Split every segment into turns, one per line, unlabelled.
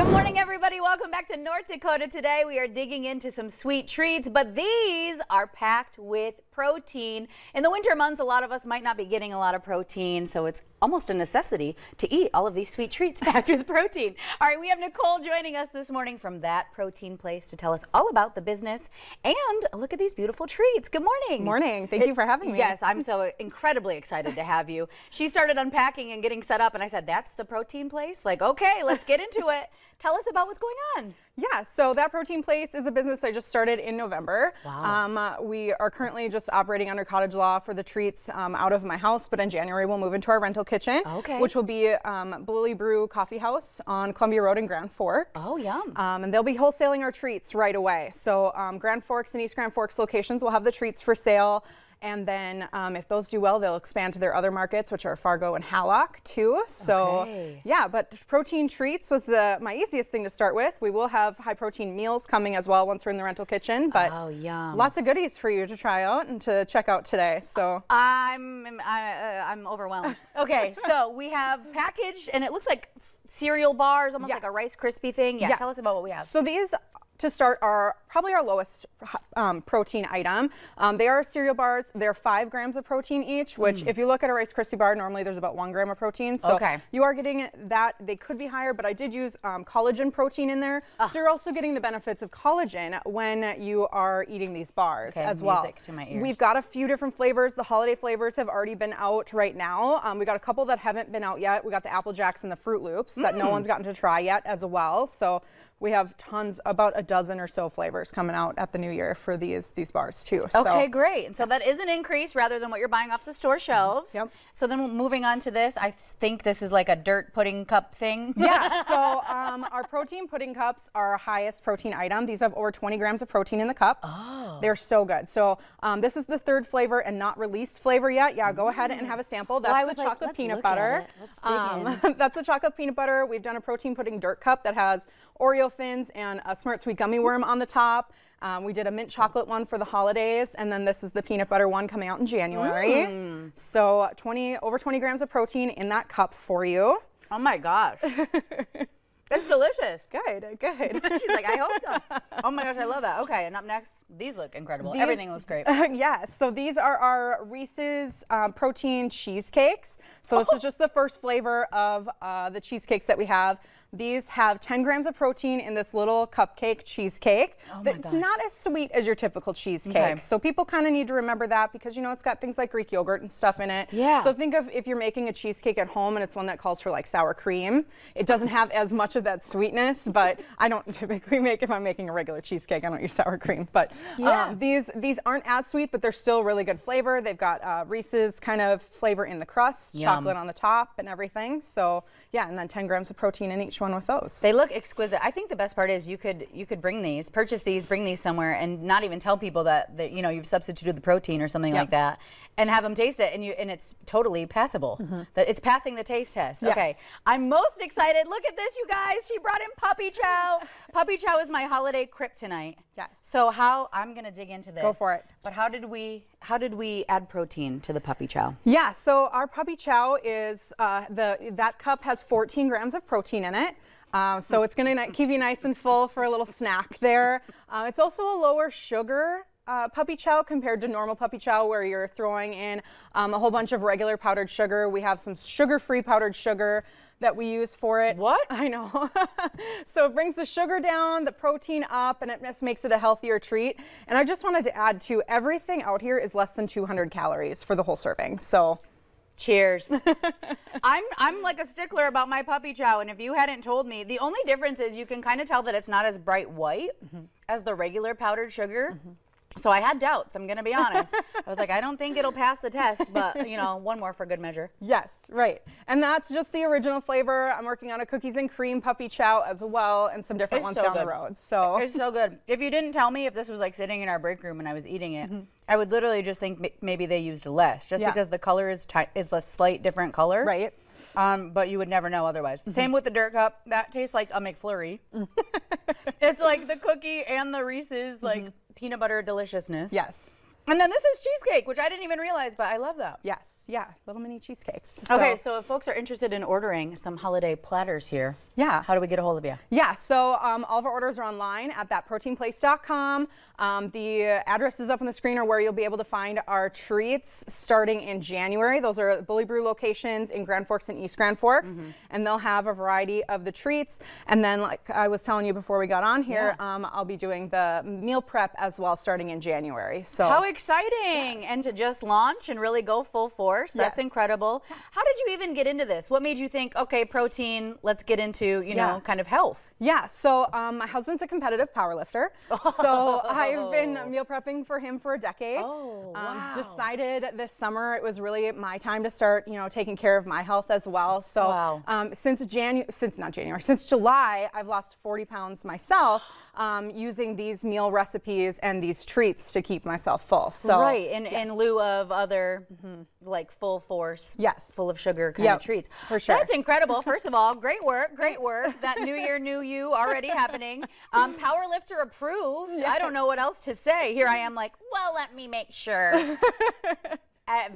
Good morning, everybody. Welcome back to North Dakota. Today we are digging into some sweet treats, but these are packed with protein. In the winter months, a lot of us might not be getting a lot of protein, so it's almost a necessity to eat all of these sweet treats packed with protein. All right, we have Nicole joining us this morning from That Protein Place to tell us all about the business and look at these beautiful treats. Good morning.
Morning. Thank you for having me.
Yes, I'm so incredibly excited to have you. She started unpacking and getting set up, and I said, that's the Protein Place? Like, okay, let's get into it. Tell us about what's going on.
Yeah, so That Protein Place is a business I just started in November.
Wow.
We are currently just operating under cottage law for the treats out of my house, but in January we'll move into our rental kitchen,
okay,
which will be Bully Brew Coffee House on Columbia Road in Grand Forks.
Oh, yum.
And they'll be wholesaling our treats right away. So Grand Forks and East Grand Forks locations will have the treats for sale. And then if those do well, they'll expand to their other markets, which are Fargo and Hallock too. So
okay,
yeah, but protein treats was my easiest thing to start with. We will have high protein meals coming as well once we're in the rental kitchen, but
oh, yum,
lots of goodies for you to try out and to check out today. So
I'm overwhelmed. Okay, so we have packaged, and it looks like cereal bars, almost like a Rice Krispie thing. Yeah, tell us about what we have.
So these, to start, are probably our lowest protein item. They are cereal bars. They're 5 grams of protein each, which if you look at a Rice Krispie bar, normally there's about 1 gram of protein. So you are getting that. They could be higher, but I did use collagen protein in there. So you're also getting the benefits of collagen when you are eating these bars as well.
Music to my ears.
We've got a few different flavors. The holiday flavors have already been out right now. We got a couple that haven't been out yet. We got the Apple Jacks and the Fruit Loops that no one's gotten to try yet as well. So we have tons, about a dozen or so flavors coming out at the new year for these bars too.
Okay, great. And so that is an increase rather than what you're buying off the store shelves.
Yep.
So then moving on to this, I think this is like a dirt pudding cup thing.
Yeah, so our protein pudding cups are our highest protein item. These have over 20 grams of protein in the cup. Oh. They're so good. So this is the 3rd flavor and not released flavor yet. Yeah, go ahead and have a sample. That's the chocolate peanut butter.
Let's dig in.
That's the chocolate peanut butter. We've done a protein pudding dirt cup that has Oreo thins and a Smart Sweet gummy worm on the top. We did a mint chocolate one for the holidays, and then this is the peanut butter one coming out in January. So over 20 grams of protein in that cup for you.
Oh my gosh. It's delicious.
Good, good.
She's like, I hope so. Oh my gosh, I love that. Okay, and up next, these look incredible. Everything looks great.
Yes, so these are our Reese's protein cheesecakes. So this is just the first flavor of the cheesecakes that we have. These have 10 grams of protein in this little cupcake cheesecake.
Oh my
It's
gosh.
not as sweet as your typical cheesecake. So people kind of need to remember that because, you know, it's got things like Greek yogurt and stuff in it.
Yeah.
So think of if you're making a cheesecake at home and it's one that calls for like sour cream. It doesn't have as much of that sweetness, but I don't typically if I'm making a regular cheesecake, I don't use sour cream. But these aren't as sweet, but they're still really good flavor. They've got Reese's kind of flavor in the crust, chocolate on the top and everything. So yeah, and then 10 grams of protein in each one with those.
They look exquisite. I think the best part is you could bring these, purchase these, bring these somewhere, and not even tell people that you know you've substituted the protein or something like that, and have them taste it, and it's totally passable. That it's passing the taste test.
Yes.
Okay, I'm most excited. Look at this, you guys. She brought in puppy chow. Puppy chow is my holiday kryptonite.
Yes.
So I'm gonna dig into this.
Go for it.
But how did we add protein to the puppy chow?
Yeah, so our puppy chow is that cup has 14 grams of protein in it. So it's going to keep you nice and full for a little snack there. It's also a lower sugar puppy chow compared to normal puppy chow where you're throwing in a whole bunch of regular powdered sugar. We have some sugar-free powdered sugar that we use for it.
What?
I know. So it brings the sugar down, the protein up, and it just makes it a healthier treat. And I just wanted to add too, everything out here is less than 200 calories for the whole serving. So
cheers. I'm like a stickler about my puppy chow, and if you hadn't told me, the only difference is you can kind of tell that it's not as bright white as the regular powdered sugar. So I had doubts, I'm gonna be honest. I was like, I don't think it'll pass the test, but you know, one more for good measure.
Yes, right. And that's just the original flavor. I'm working on a cookies and cream puppy chow as well, and some different ones down the road. So
it's so good. If you didn't tell me, if this was like sitting in our break room and I was eating it, I would literally just think maybe they used less, just because the color is a slight different color.
Right.
But you would never know otherwise. Same with the dirt cup. That tastes like a McFlurry. It's like the cookie and the Reese's peanut butter deliciousness.
Yes.
And then this is cheesecake, which I didn't even realize, but I love that.
Yes. Yeah, little mini cheesecakes.
Okay, so if folks are interested in ordering some holiday platters here,
yeah.
how do we get a hold of you?
Yeah, so all of our orders are online at thatproteinplace.com. The address is up on the screen, or where you'll be able to find our treats starting in January. Those are Bully Brew locations in Grand Forks and East Grand Forks, and they'll have a variety of the treats. And then, like I was telling you before we got on here, I'll be doing the meal prep as well starting in January. So
how exciting! And to just launch and really go full force, that's incredible. How did you even get into this? What made you think, okay, protein, let's get into, you know, kind of health?
Yeah, so my husband's a competitive powerlifter, so I've been meal prepping for him for a decade.
Oh, wow.
Decided this summer it was really my time to start, you know, taking care of my health as well. So since July, I've lost 40 pounds myself using these meal recipes and these treats to keep myself full. So
right, in lieu of other like full force, full of sugar kind of treats.
For sure.
That's incredible. First of all, great work, great work. That new year, new you already happening. Powerlifter approved. I don't know what else to say. Here I am like, well, let me make sure.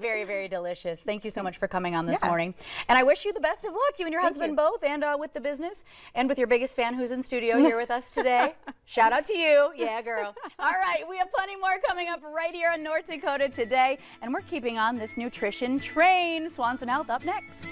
Very, very delicious. Thank you so much for coming on this morning. And I wish you the best of luck, you and your husband both, and with the business, and with your biggest fan who's in studio here with us today. Shout out to you. Yeah, girl. All right, we have plenty more coming up right here on North Dakota Today, and we're keeping on this nutrition train. Swanson Health up next.